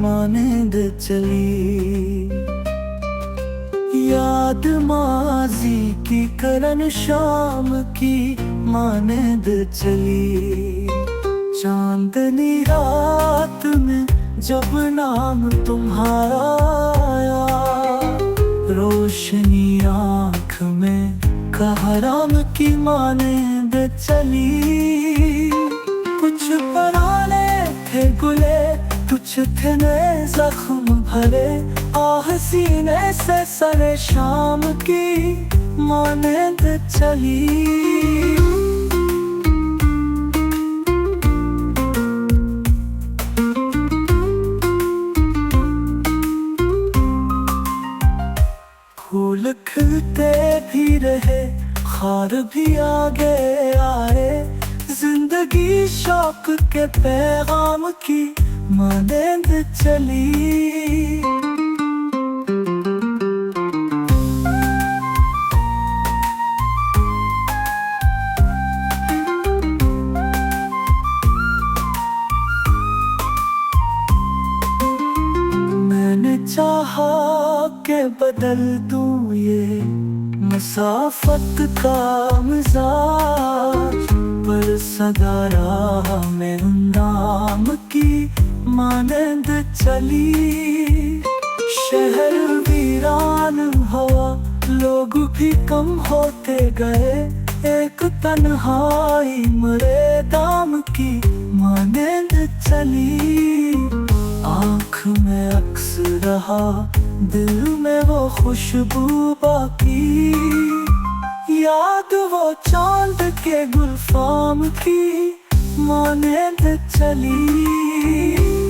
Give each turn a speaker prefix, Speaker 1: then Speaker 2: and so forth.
Speaker 1: मानेंद चली। याद माजी की करन शाम की मानेंद चली। चांदनी रात में जब नाम तुम्हारा आया, रोशनी आँख में कहराम की मानेंद चली। कुछ पुराने थे गुले, कुछ थे नए जख्म भरे, आह सीने से सरे शाम की मानेंद चली। फूल खिलते भी रहे, खार भी आगे आए, जिंदगी शौक के पैगाम की मानेंद चली। मैंने चाहा के बदल दूं ये मसाफत का मिजाज, पर सदा राह में नाम की मानेंद चली। शहर वीरान हुआ, लोग भी कम होते गए, एक तन्हाई मरे दाम की मानेंद चली। आँख में अक्स रहा, दिल में वो खुशबू बाकी, याद वो चांद के गुलफाम की मानेंद चली।